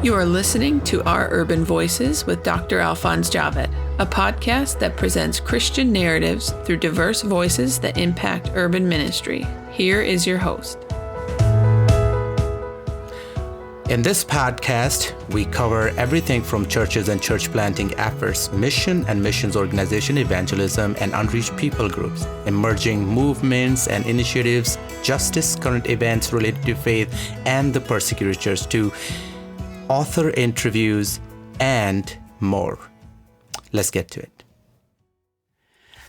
You are listening to Our Urban Voices with Dr. Alphonse Javed, a podcast that presents Christian narratives through diverse voices that impact urban ministry. Here is your host. In this podcast, we cover everything from churches and church planting efforts, mission and missions organization evangelism, and unreached people groups, emerging movements and initiatives, justice, current events related to faith, and the persecuted church, to author interviews, and more. Let's get to it.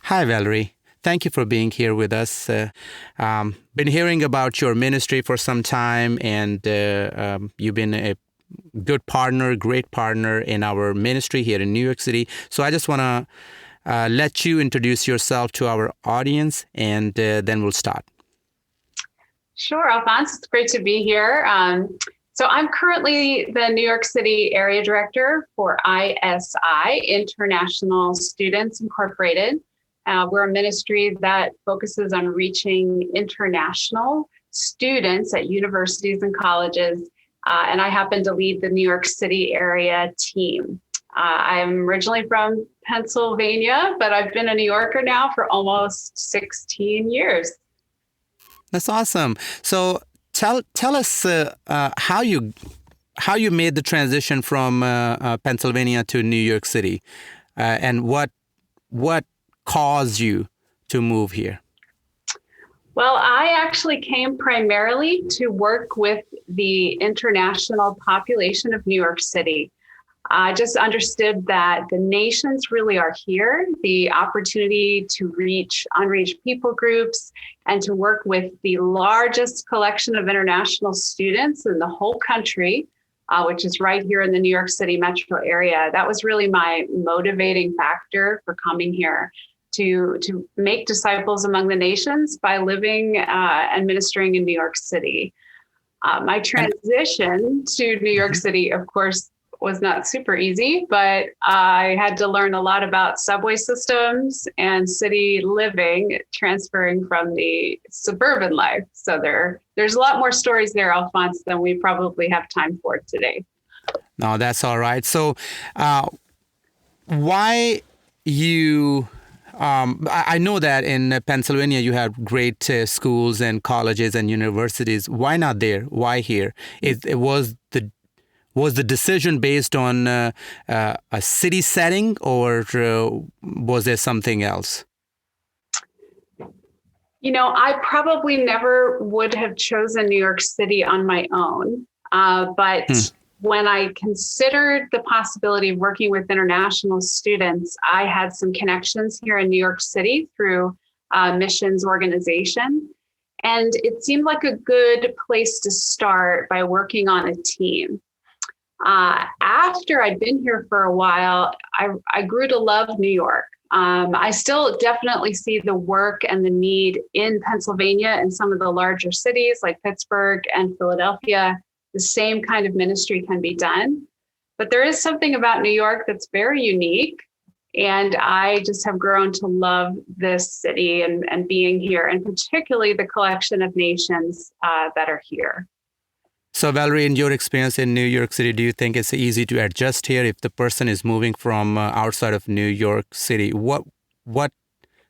Hi, Valerie. Thank you for being here with us. Been hearing about your ministry for some time, and you've been a good partner, great partner in our ministry here in New York City. So I just want to let you introduce yourself to our audience, and then we'll start. Sure, Alphonse. It's great to be here. So I'm currently the New York City Area Director for ISI, International Students Incorporated. We're a ministry that focuses on reaching international students at universities and colleges, and I happen to lead the New York City area team. I'm originally from Pennsylvania, but I've been a New Yorker now for almost 16 years. That's awesome. So tell us how you made the transition from Pennsylvania to New York City, and what caused you to move here? Well, I actually came primarily to work with the international population of New York City. I just understood that the nations really are here, the opportunity to reach unreached people groups and to work with the largest collection of international students in the whole country, which is right here in the New York City metro area. That was really my motivating factor for coming here, to make disciples among the nations by living and ministering in New York City. My transition to New York City, of course, was not super easy, but I had to learn a lot about subway systems and city living, transferring from the suburban life. So there's a lot more stories there, Alphonse, than we probably have time for today. No, that's all right. So why you... I know that in Pennsylvania you have great schools and colleges and universities. Why not there? Why here? Was the decision based on a city setting, or was there something else? You know, I probably never would have chosen New York City on my own, but when I considered the possibility of working with international students, I had some connections here in New York City through missions organization. And it seemed like a good place to start by working on a team. After I'd been here for a while, I grew to love New York. I still definitely see the work and the need in Pennsylvania and some of the larger cities like Pittsburgh and Philadelphia. The same kind of ministry can be done. But there is something about New York that's very unique. And I just have grown to love this city and being here, and particularly the collection of nations that are here. So Valerie, in your experience in New York City, do you think it's easy to adjust here if the person is moving from outside of New York City? What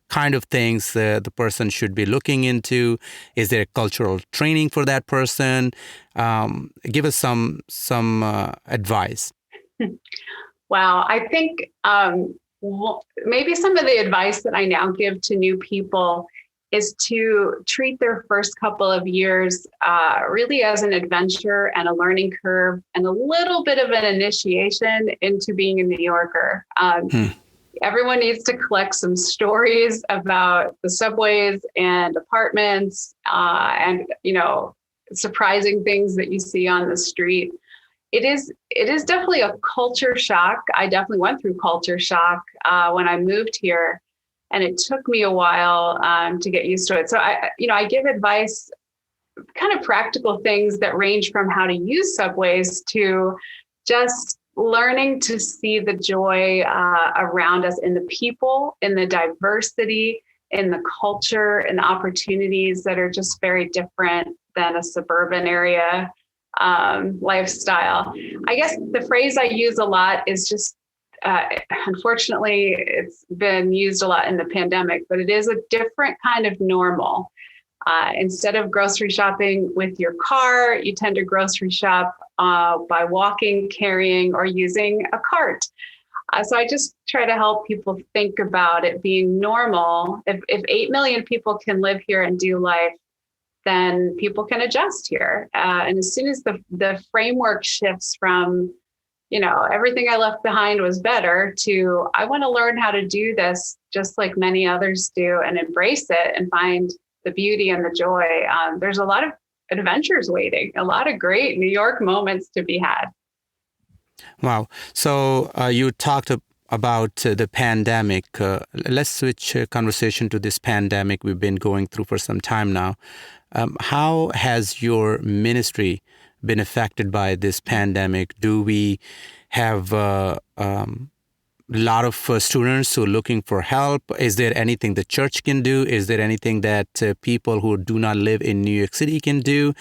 kind of things the person should be looking into? Is there a cultural training for that person? Give us some advice. Wow, I think maybe some of the advice that I now give to new people is to treat their first couple of years really as an adventure and a learning curve and a little bit of an initiation into being a New Yorker. Everyone needs to collect some stories about the subways and apartments and, surprising things that you see on the street. It is definitely a culture shock. I definitely went through culture shock when I moved here, and it took me a while to get used to it. So I give advice, kind of practical things that range from how to use subways to just learning to see the joy around us in the people, in the diversity, in the culture, and the opportunities that are just very different than a suburban area. lifestyle. I guess the phrase I use a lot is just, unfortunately, it's been used a lot in the pandemic, but it is a different kind of normal. Instead of grocery shopping with your car, you tend to grocery shop by walking, carrying, or using a cart. So I just try to help people think about it being normal. If 8 million people can live here and do life, then people can adjust here. And as soon as the framework shifts from, everything I left behind was better to, I want to learn how to do this just like many others do and embrace it and find the beauty and the joy. There's a lot of adventures waiting, a lot of great New York moments to be had. Wow. So you talked about the pandemic. Let's switch conversation to this pandemic we've been going through for some time now. How has your ministry been affected by this pandemic? Do we have a lot of students who are looking for help? Is there anything the church can do? Is there anything that people who do not live in New York City can do?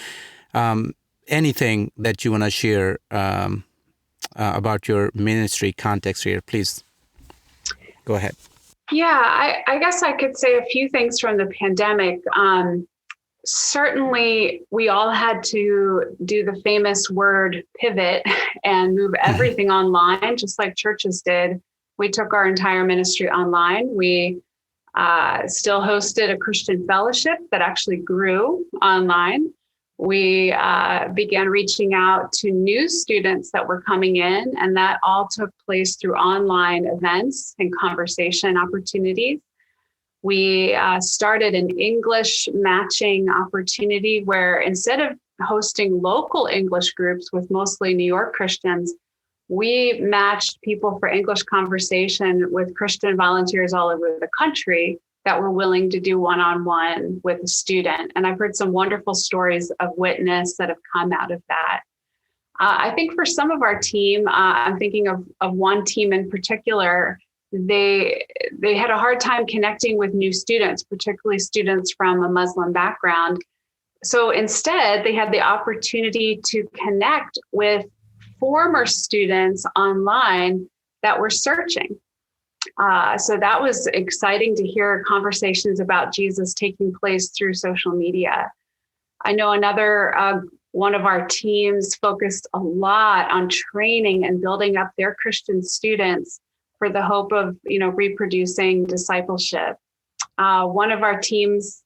Anything that you want to share about your ministry context here, please go ahead. Yeah, I guess I could say a few things from the pandemic. Certainly, we all had to do the famous word pivot and move everything online, just like churches did. We took our entire ministry online. We still hosted a Christian fellowship that actually grew online. We began reaching out to new students that were coming in, and that all took place through online events and conversation opportunities. We started an English matching opportunity where instead of hosting local English groups with mostly New York Christians, we matched people for English conversation with Christian volunteers all over the country that were willing to do one-on-one with a student. And I've heard some wonderful stories of witness that have come out of that. I think for some of our team, I'm thinking of one team in particular, they had a hard time connecting with new students, particularly students from a Muslim background. So instead, they had the opportunity to connect with former students online that were searching. So that was exciting to hear conversations about Jesus taking place through social media. I know another one of our teams focused a lot on training and building up their Christian students for the hope of, reproducing discipleship. One of our teams,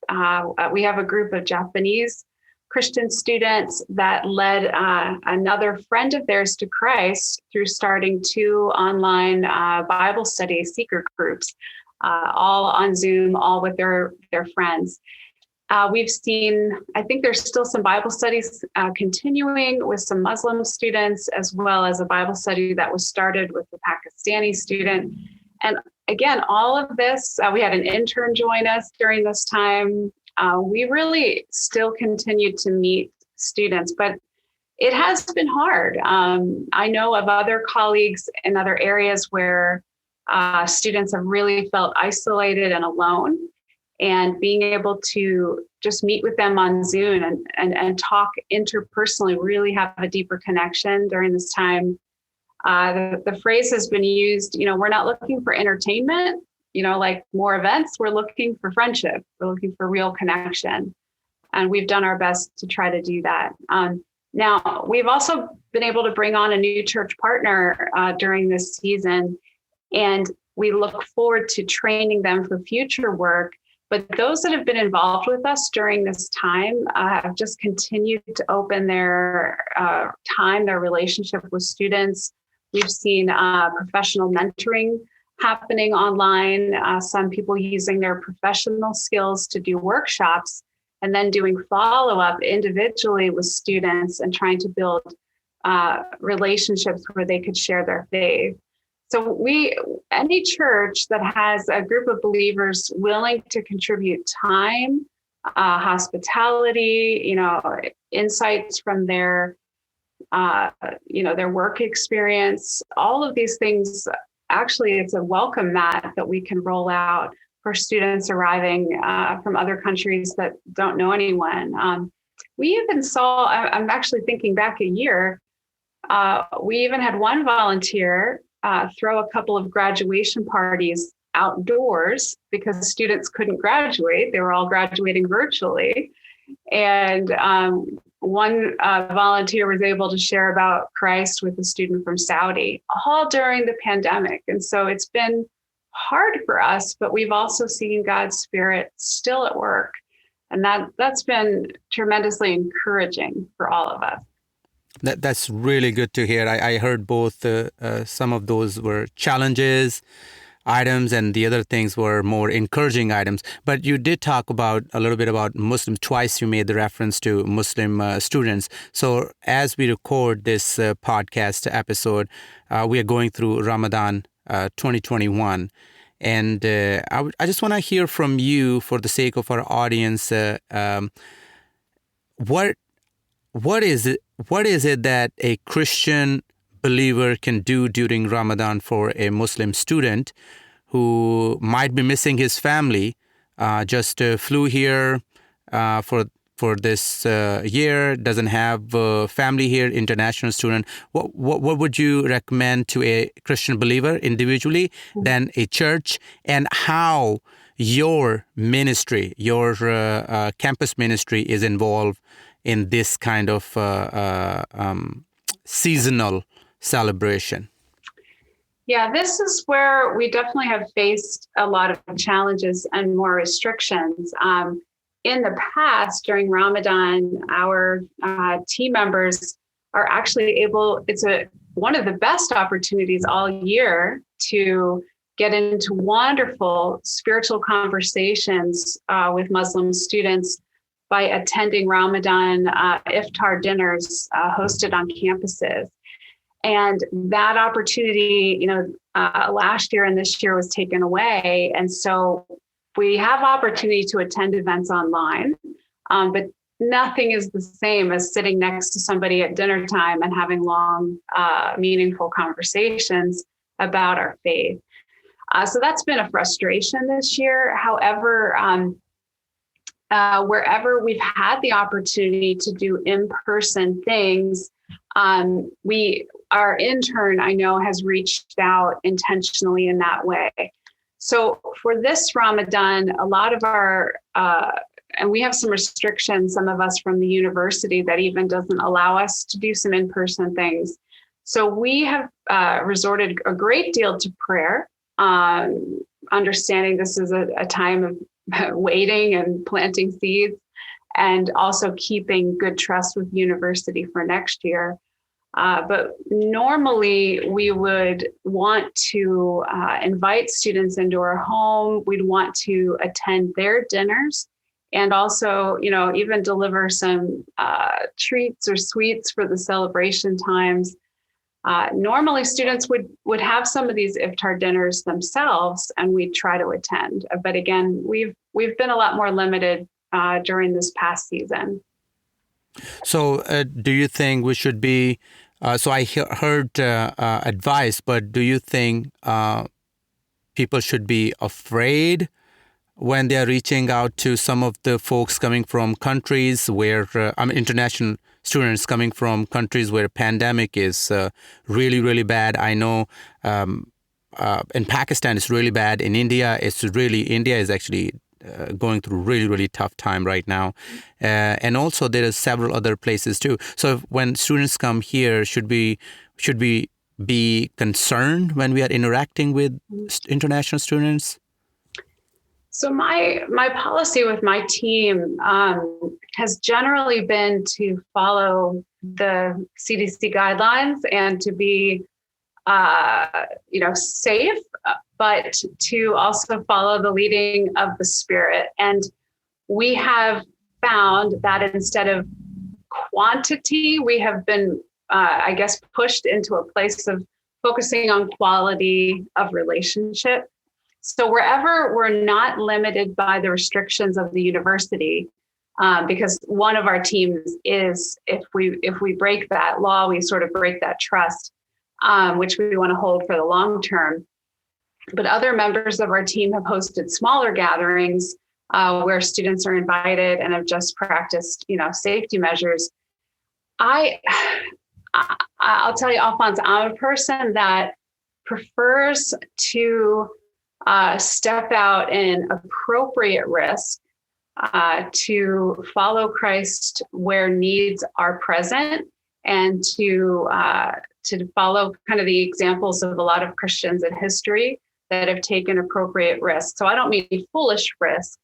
we have a group of Japanese Christian students that led another friend of theirs to Christ through starting 2 online Bible study seeker groups, all on Zoom, all with their friends. We've seen, I think there's still some Bible studies continuing with some Muslim students, as well as a Bible study that was started with a Pakistani student. And again, all of this, we had an intern join us during this time. We really still continue to meet students, but it has been hard. I know of other colleagues in other areas where students have really felt isolated and alone. And being able to just meet with them on Zoom and talk interpersonally, really have a deeper connection during this time. The phrase has been used, we're not looking for entertainment, like more events, we're looking for friendship. We're looking for real connection. And we've done our best to try to do that. Now, we've also been able to bring on a new church partner during this season, and we look forward to training them for future work. But those that have been involved with us during this time have just continued to open their time, their relationship with students. We've seen professional mentoring happening online, some people using their professional skills to do workshops, and then doing follow-up individually with students and trying to build relationships where they could share their faith. So any church that has a group of believers willing to contribute time, hospitality, insights from their work experience, all of these things, actually, it's a welcome mat that we can roll out for students arriving from other countries that don't know anyone. We even saw, I'm actually thinking back a year, we even had one volunteer throw a couple of graduation parties outdoors because students couldn't graduate. They were all graduating virtually. And one volunteer was able to share about Christ with a student from Saudi, all during the pandemic. And so it's been hard for us, but we've also seen God's Spirit still at work. And that's been tremendously encouraging for all of us. That's really good to hear. I heard both. Some of those were challenges items, and the other things were more encouraging items. But you did talk about a little bit about Muslims. Twice you made the reference to Muslim students. So as we record this podcast episode, we are going through Ramadan 2021. And I just want to hear from you, for the sake of our audience, what is it that a Christian believer can do during Ramadan for a Muslim student who might be missing his family, just flew here for this year, doesn't have family here, international student? What would you recommend to a Christian believer individually, then a church, and how your ministry, your campus ministry is involved in this kind of seasonal celebration? Yeah, this is where we definitely have faced a lot of challenges and more restrictions. In the past, during Ramadan, our team members are actually able, it's one of the best opportunities all year to get into wonderful spiritual conversations with Muslim students by attending Ramadan iftar dinners hosted on campuses. And that opportunity, last year and this year was taken away. And so we have opportunity to attend events online, but nothing is the same as sitting next to somebody at dinner time and having long, meaningful conversations about our faith. So that's been a frustration this year. However, wherever we've had the opportunity to do in-person things, our intern, I know, has reached out intentionally in that way. So for this Ramadan, a lot of our, and we have some restrictions, some of us from the university, that even doesn't allow us to do some in-person things. So we have resorted a great deal to prayer, understanding this is a time of waiting and planting seeds, and also keeping good trust with university for next year. But normally we would want to invite students into our home. We'd want to attend their dinners and also, even deliver some treats or sweets for the celebration times. Normally students would have some of these iftar dinners themselves, and we'd try to attend. But again, we've been a lot more limited during this past season. So do you think we should be, so I heard advice, but do you think people should be afraid when they're reaching out to some of the folks coming from countries where, international students coming from countries where pandemic is really, really bad? I know in Pakistan it's really bad. In India, India is actually going through really, really tough time right now. And also there are several other places too. So when students come here, should we be concerned when we are interacting with international students? So my policy with my team has generally been to follow the CDC guidelines and to be, safe, but to also follow the leading of the Spirit. And we have found that instead of quantity, we have been, pushed into a place of focusing on quality of relationship. So wherever we're not limited by the restrictions of the university, because one of our teams is, if we break that law, we sort of break that trust, which we want to hold for the long term. But other members of our team have hosted smaller gatherings where students are invited and have just practiced, safety measures. I'll tell you, Alphonse, I'm a person that prefers to step out in appropriate risk to follow Christ where needs are present, and to follow kind of the examples of a lot of Christians in history that have taken appropriate risks. So I don't mean foolish risk,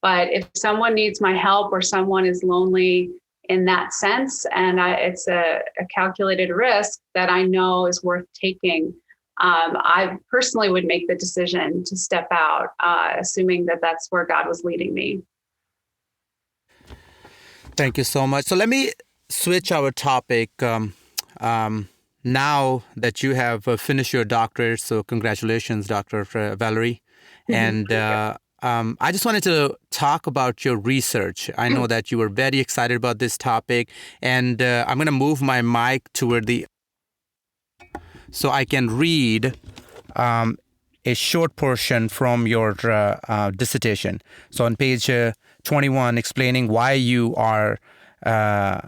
but if someone needs my help or someone is lonely in that sense, and it's a calculated risk that I know is worth taking, I personally would make the decision to step out, assuming that that's where God was leading me. Thank you so much. So let me switch our topic. Now that you have finished your doctorate, so congratulations, Dr. Valerie. And I just wanted to talk about your research. I know that you were very excited about this topic, and I'm going to move my mic toward so I can read a short portion from your dissertation. So on page 21, explaining why you are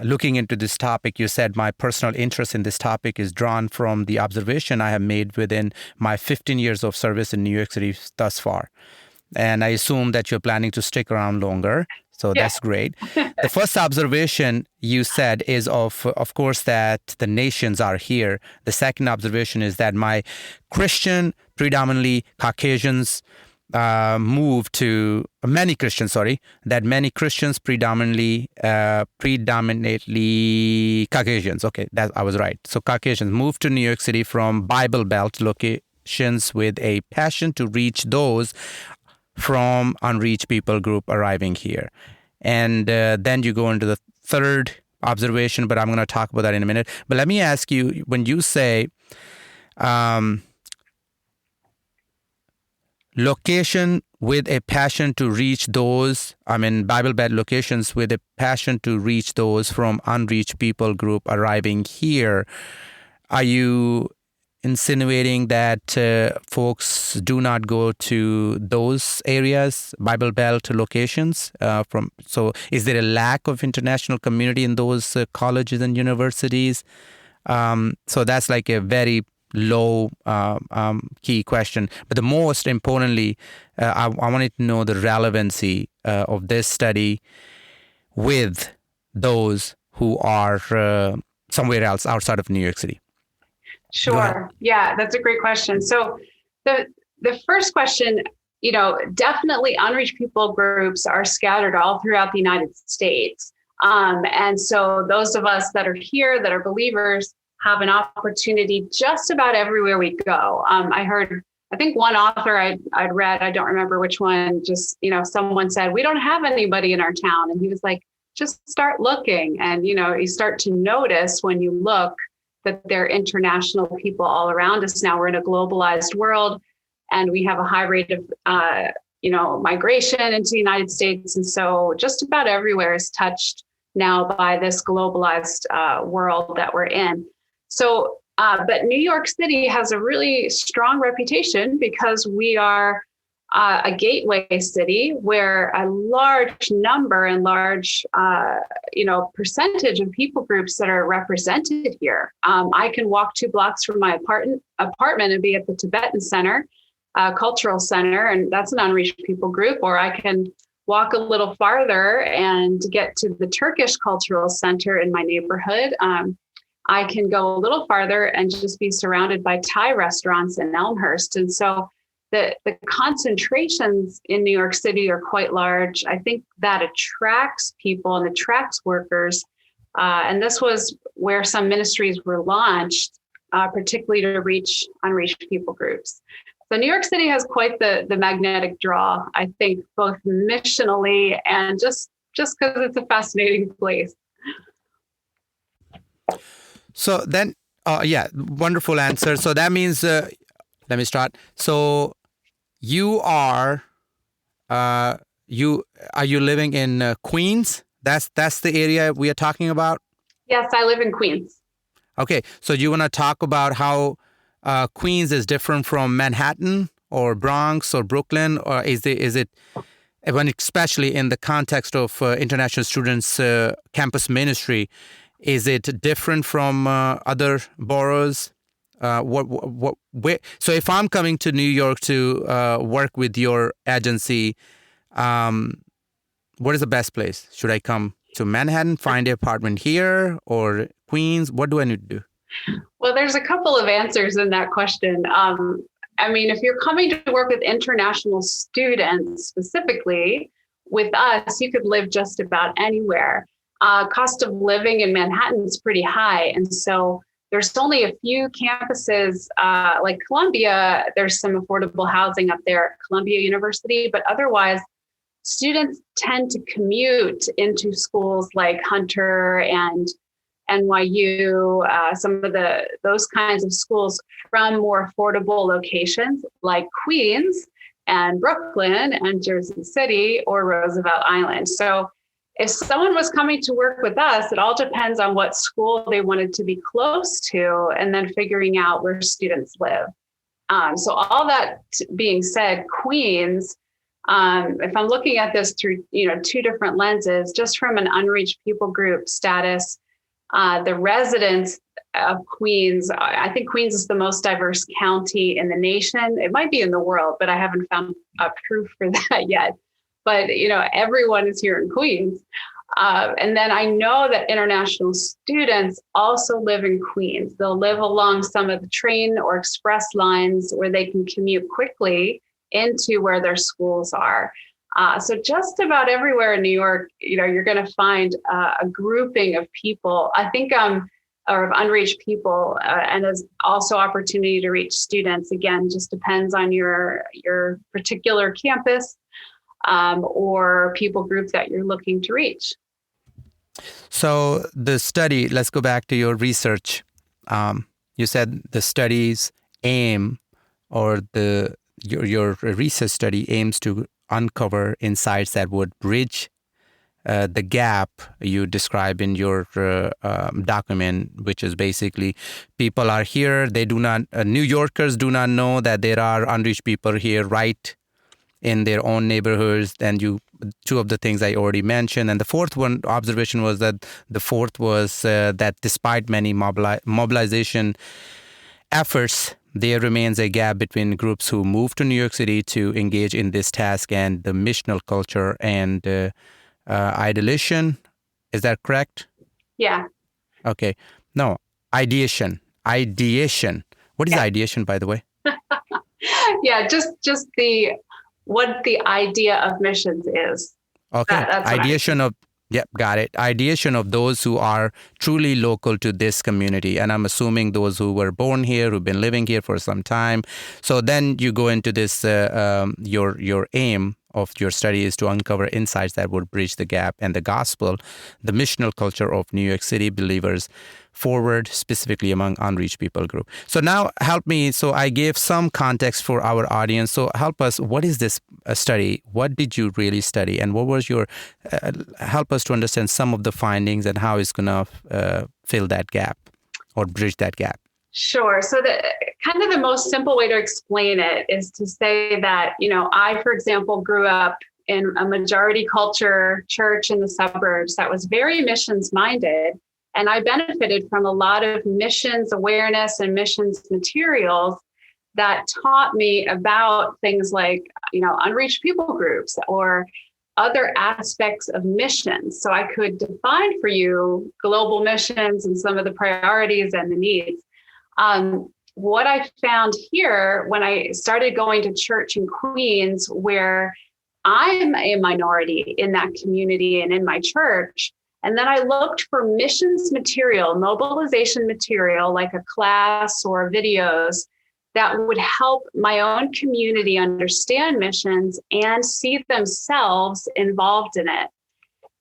looking into this topic, you said, my personal interest in this topic is drawn from the observation I have made within my 15 years of service in New York City thus far. And I assume that you're planning to stick around longer. So that's great. The first observation you said is of course, that the nations are here. The second observation is that my Christian, predominantly Caucasians, many Christians predominantly Caucasians. Okay, that I was right. So Caucasians moved to New York City from Bible Belt locations with a passion to reach those from unreached people group arriving here. And then you go into the third observation, but I'm going to talk about that in a minute. But let me ask you, when you say location with a passion to reach those, Bible Belt locations with a passion to reach those from unreached people group arriving here, are you insinuating that folks do not go to those areas, Bible Belt locations? So is there a lack of international community in those colleges and universities? So that's like a very low key question. But the most importantly, I wanted to know the relevancy of this study with those who are somewhere else outside of New York City. Sure. Yeah, that's a great question. So the first question, definitely unreached people groups are scattered all throughout the United States. And so those of us that are here, that are believers, have an opportunity just about everywhere we go. I think one author I'd read, I don't remember which one, just, someone said, we don't have anybody in our town. And he was like, just start looking. And, you start to notice when you look that there are international people all around us now. We're in a globalized world, and we have a high rate of, migration into the United States. And so just about everywhere is touched now by this globalized world that we're in. So, but New York City has a really strong reputation because we are a gateway city where a large number and large, percentage of people groups that are represented here. I can walk 2 blocks from my apartment and be at the Tibetan Center, Cultural Center, and that's an unreached people group. Or I can walk a little farther and get to the Turkish Cultural Center in my neighborhood. I can go a little farther and just be surrounded by Thai restaurants in Elmhurst. And so the concentrations in New York City are quite large. I think that attracts people and attracts workers. And this was where some ministries were launched, particularly to reach unreached people groups. So New York City has quite the magnetic draw, I think, both missionally and just because it's a fascinating place. So then, wonderful answer. So that means, let me start. So you are you living in Queens? That's the area we are talking about? Yes, I live in Queens. Okay, so you want to talk about how Queens is different from Manhattan or Bronx or Brooklyn, or is it especially in the context of international students' campus ministry, is it different from other boroughs? So if I'm coming to New York to work with your agency, what is the best place? Should I come to Manhattan, find an apartment here, or Queens? What do I need to do? Well, there's a couple of answers in that question. If you're coming to work with international students specifically, with us, you could live just about anywhere. Cost of living in Manhattan is pretty high. And so there's only a few campuses like Columbia. There's some affordable housing up there at Columbia University, but otherwise, students tend to commute into schools like Hunter and NYU, some of those kinds of schools from more affordable locations like Queens and Brooklyn and Jersey City or Roosevelt Island. So if someone was coming to work with us, it all depends on what school they wanted to be close to and then figuring out where students live. So all that being said, Queens, if I'm looking at this through two different lenses, just from an unreached people group status, the residents of Queens, I think Queens is the most diverse county in the nation. It might be in the world, but I haven't found proof for that yet. But, everyone is here in Queens. And then I know that international students also live in Queens. They'll live along some of the train or express lines where they can commute quickly into where their schools are. So just about everywhere in New York, you're going to find a grouping of people, I think, or of unreached people, and there's also opportunity to reach students. Again, just depends on your particular campus or people group that you're looking to reach. So the study, let's go back to your research. You said the study's aim or your research study aims to uncover insights that would bridge the gap you describe in your document, which is basically people are here. They do not, New Yorkers do not know that there are unreached people here right in their own neighborhoods. And two of the things I already mentioned. And the fourth one observation was that that despite many mobilization efforts, there remains a gap between groups who move to New York City to engage in this task and the missional culture and ideation. Is that correct? Yeah. Okay. No, ideation. What is ideation, by the way? Yeah, just what the idea of missions is. Okay. Ideation of. Yep, got it. Ideation of those who are truly local to this community. And I'm assuming those who were born here, who've been living here for some time. So then you go into this, your aim of your study is to uncover insights that would bridge the gap and the gospel, the missional culture of New York City believers forward, specifically among unreached people group. So now help me. So I gave some context for our audience. So help us. What is this study? What did you really study? And what was your, help us to understand some of the findings and how it's going to fill that gap or bridge that gap. Sure. So the most simple way to explain it is to say that, I, for example, grew up in a majority culture church in the suburbs that was very missions minded. And I benefited from a lot of missions awareness and missions materials that taught me about things like, unreached people groups or other aspects of missions. So I could define for you global missions and some of the priorities and the needs. What I found here when I started going to church in Queens, where I'm a minority in that community and in my church, and then I looked for missions material, mobilization material, like a class or videos that would help my own community understand missions and see themselves involved in it.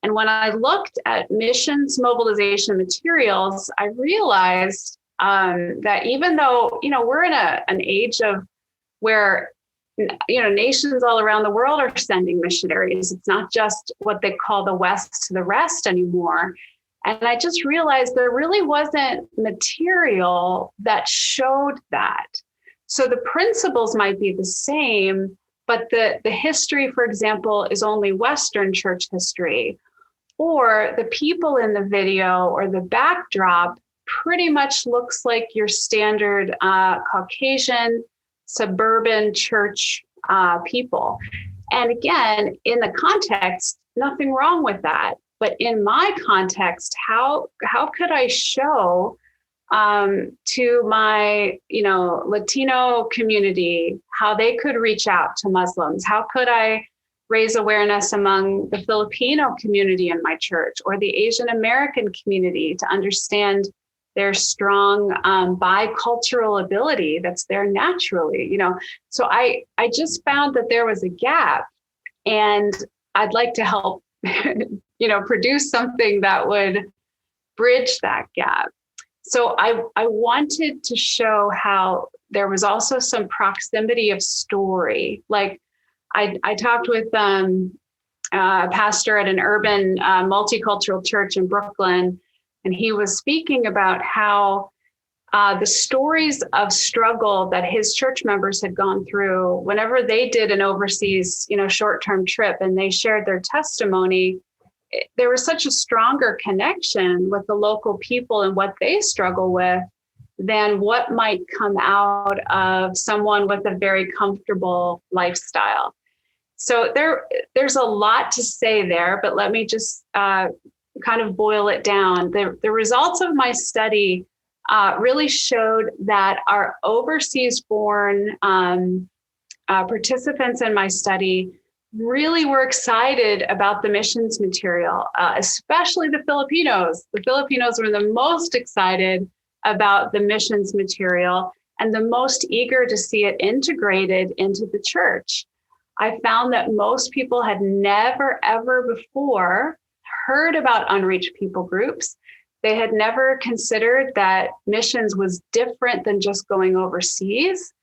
And when I looked at missions mobilization materials, I realized that even though, we're in an age of where, nations all around the world are sending missionaries. It's not just what they call the West to the rest anymore. And I just realized there really wasn't material that showed that. So the principles might be the same, but the history, for example, is only Western church history, or the people in the video or the backdrop pretty much looks like your standard Caucasian suburban church people. And again, in the context, nothing wrong with that. But in my context, how could I show to my, Latino community how they could reach out to Muslims? How could I raise awareness among the Filipino community in my church or the Asian American community to understand their strong bicultural ability that's there naturally? So I just found that there was a gap, and I'd like to help, produce something that would bridge that gap. So I wanted to show how there was also some proximity of story. Like I talked with a pastor at an urban multicultural church in Brooklyn, and he was speaking about how the stories of struggle that his church members had gone through whenever they did an overseas, short-term trip, and they shared their testimony, there was such a stronger connection with the local people and what they struggle with than what might come out of someone with a very comfortable lifestyle. So there's a lot to say there, but let me just kind of boil it down. The results of my study really showed that our overseas born participants in my study really were excited about the missions material, especially the Filipinos. The Filipinos were the most excited about the missions material and the most eager to see it integrated into the church. I found that most people had never, ever before heard about unreached people groups. They had never considered that missions was different than just going overseas,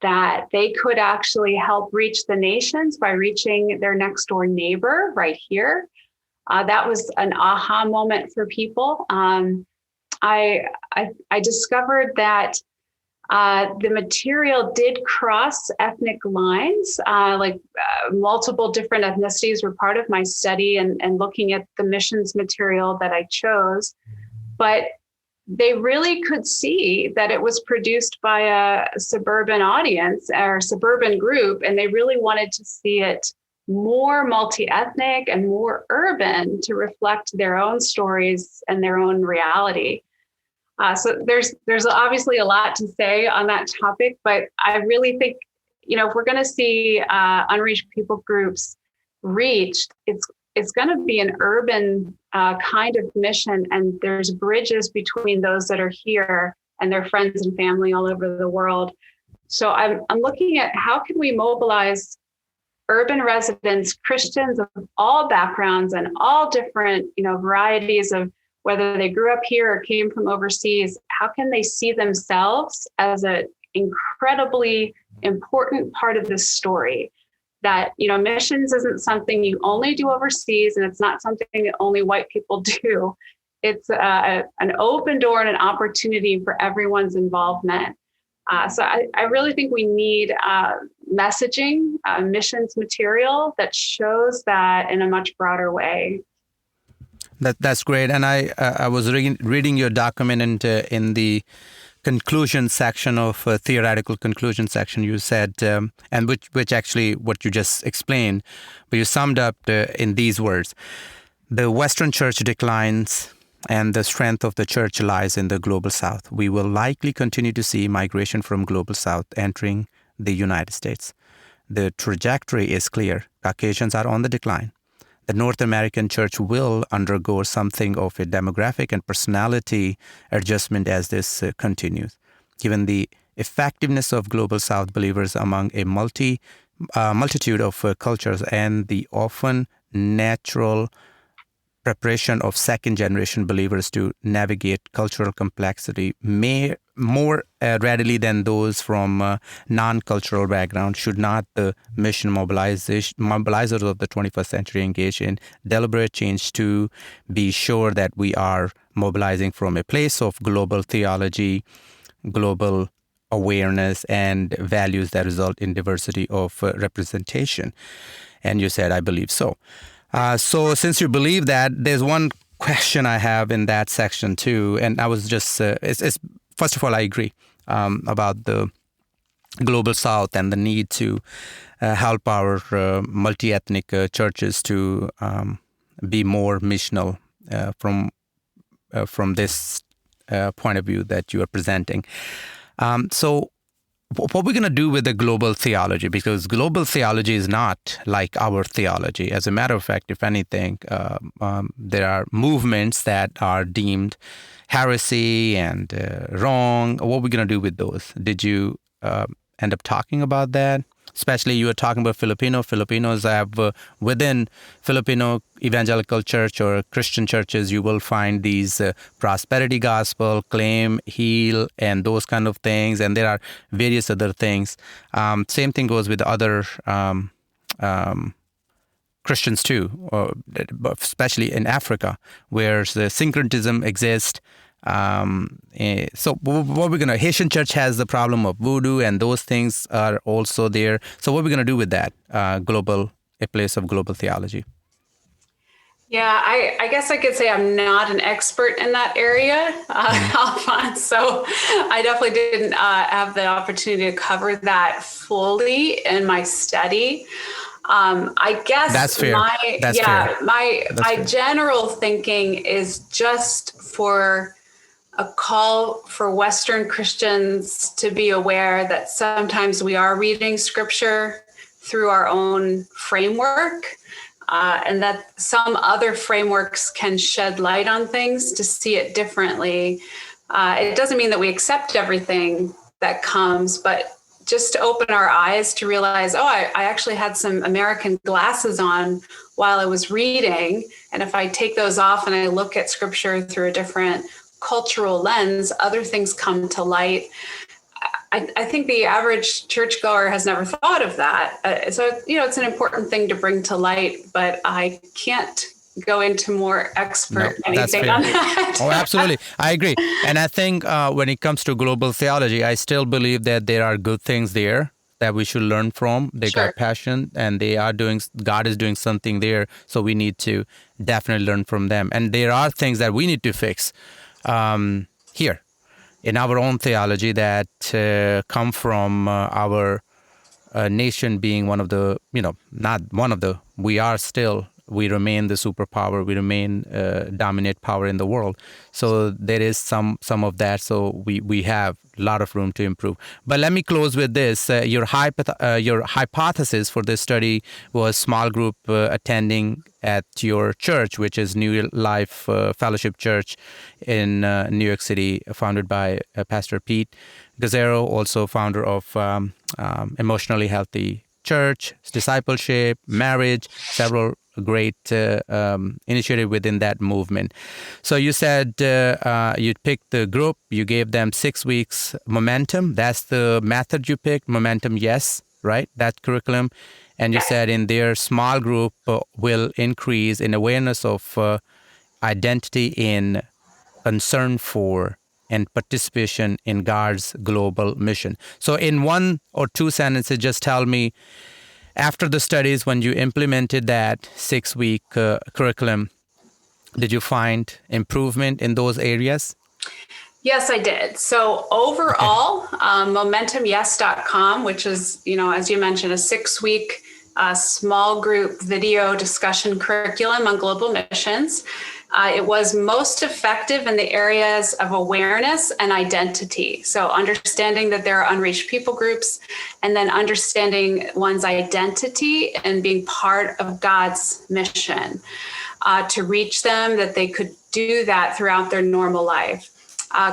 that they could actually help reach the nations by reaching their next door neighbor right here. That was an aha moment for people. I discovered that the material did cross ethnic lines, multiple different ethnicities were part of my study and looking at the missions material that I chose. But they really could see that it was produced by a suburban audience or suburban group, and they really wanted to see it more multi-ethnic and more urban to reflect their own stories and their own reality. So there's obviously a lot to say on that topic, but I really think, if we're going to see unreached people groups reached, it's going to be an urban kind of mission, and there's bridges between those that are here and their friends and family all over the world. So I'm looking at how can we mobilize urban residents, Christians of all backgrounds and all different, varieties of whether they grew up here or came from overseas. How can they see themselves as an incredibly important part of this story? That, missions isn't something you only do overseas, and it's not something that only white people do. It's an open door and an opportunity for everyone's involvement. So I really think we need messaging, missions material that shows that in a much broader way. That's great. And I was reading your document in the conclusion section of theoretical conclusion section. You said, and which actually what you just explained, but you summed up in these words: the Western church declines and the strength of the church lies in the global South. We will likely continue to see migration from global South entering the United States. The trajectory is clear. Caucasians are on the decline. The North American church will undergo something of a demographic and personality adjustment as this continues. Given the effectiveness of Global South believers among a multitude of cultures and the often natural preparation of second-generation believers to navigate cultural complexity more readily than those from non-cultural backgrounds, should not the mission mobilizers of the 21st century engage in deliberate change to be sure that we are mobilizing from a place of global theology, global awareness and values that result in diversity of representation. And you said, I believe so. So since you believe that, there's one question I have in that section too. And I was just, first of all, I agree about the Global South and the need to help our multi-ethnic churches to be more missional from this point of view that you are presenting. So what we're going to do with the global theology, because global theology is not like our theology. As a matter of fact, if anything, there are movements that are deemed heresy and wrong. What are we going to do with those? Did you end up talking about that? Especially you were talking about Filipinos have within Filipino evangelical church or Christian churches, you will find these prosperity gospel, claim, heal, and those kind of things. And there are various other things. Same thing goes with other Christians too, especially in Africa, where the syncretism exists. So what we're going to, Haitian church has the problem of voodoo, and those things are also there. So what we're going to do with that, a place of global theology? Yeah, I guess I could say I'm not an expert in that area, Alphonse. So I definitely didn't have the opportunity to cover that fully in my study. I guess that's fair. My general thinking is just for a call for Western Christians to be aware that sometimes we are reading scripture through our own framework, and that some other frameworks can shed light on things to see it differently. It doesn't mean that we accept everything that comes, but just to open our eyes to realize, I actually had some American glasses on while I was reading. And if I take those off and I look at scripture through a different cultural lens, other things come to light. I think the average churchgoer has never thought of that. So, it's an important thing to bring to light, but I can't go into more expert anything on that. Oh, absolutely. I agree. And I think when it comes to global theology, I still believe that there are good things there that we should learn from. They got passion, and God is doing something there. So we need to definitely learn from them. And there are things that we need to fix here in our own theology that come from our nation being one of the, not one of the, we remain the superpower, we remain dominant power in the world. So there is some of that. So we have a lot of room to improve. But let me close with this. Your hypothesis for this study was small group attending at your church, which is New Life Fellowship Church in New York City, founded by Pastor Pete Gazzaro, also founder of Emotionally Healthy Church, discipleship, marriage, several great initiative within that movement. So you said you picked the group, you gave them 6 weeks momentum. That's the method you picked, momentum, yes, right? That curriculum. And you said in their small group will increase in awareness of identity, in concern for, and participation in God's global mission. So in 1 or 2 sentences, just tell me, after the studies, when you implemented that 6-week curriculum, did you find improvement in those areas? Yes, I did. So overall, MomentumYes.com, which is, as you mentioned, a 6-week small group video discussion curriculum on global missions. It was most effective in the areas of awareness and identity. So understanding that there are unreached people groups, and then understanding one's identity and being part of God's mission to reach them, that they could do that throughout their normal life.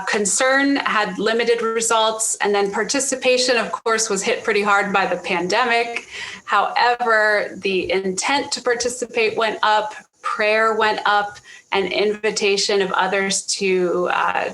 Concern had limited results, and then participation, of course, was hit pretty hard by the pandemic. However, the intent to participate went up, prayer went up, and invitation of others to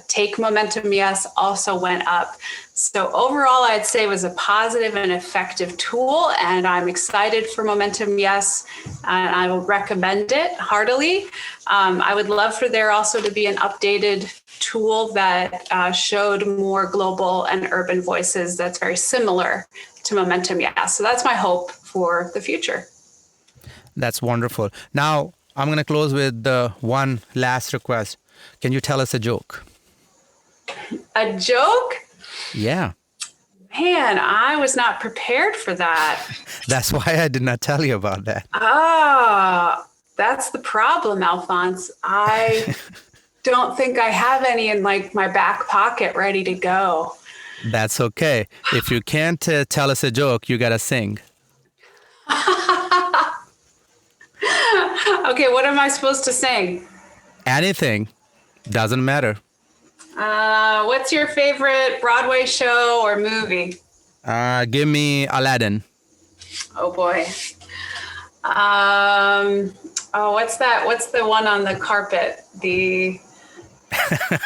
take Momentum Yes also went up. So overall, I'd say it was a positive and effective tool, and I'm excited for Momentum Yes, and I will recommend it heartily. I would love for there also to be an updated tool that showed more global and urban voices that's very similar to Momentum Yes. So that's my hope for the future. That's wonderful. Now, I'm going to close with one last request. Can you tell us a joke? A joke? Yeah. Man, I was not prepared for that. That's why I did not tell you about that. That's the problem, Alphonse. I don't think I have any in my back pocket ready to go. That's okay. If you can't tell us a joke, you got to sing. Okay, what am I supposed to sing? Anything. Doesn't matter. What's your favorite Broadway show or movie? Give me Aladdin. Oh boy. What's that? What's the one on the carpet?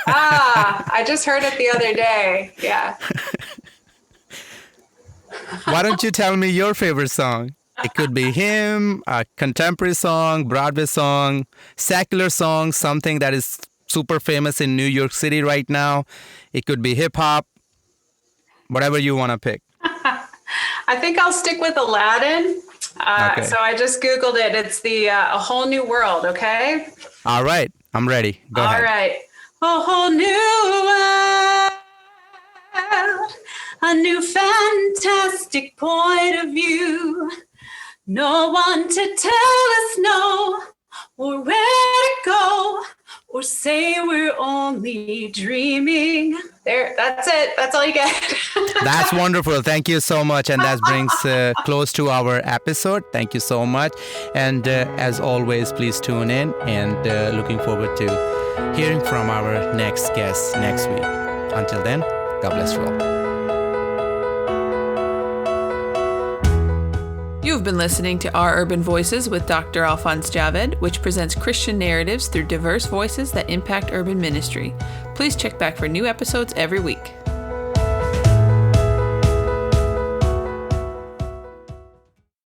I just heard it the other day. Yeah. Why don't you tell me your favorite song? It could be him, a contemporary song, Broadway song, secular song, something that is super famous in New York City right now. It could be hip hop, whatever you want to pick. I think I'll stick with Aladdin. Okay. So I just Googled it. It's the A Whole New World, okay? All right. I'm ready. Go ahead. All right. A whole new world, a new fantastic point of view. No one to tell us no, or where to go, or say we're only dreaming. There, that's it. That's all you get. That's wonderful. Thank you so much. And that brings close to our episode. Thank you so much. And as always, please tune in, and looking forward to hearing from our next guest next week. Until then, God bless you all. You've been listening to Our Urban Voices with Dr. Alphonse Javed, which presents Christian narratives through diverse voices that impact urban ministry. Please check back for new episodes every week.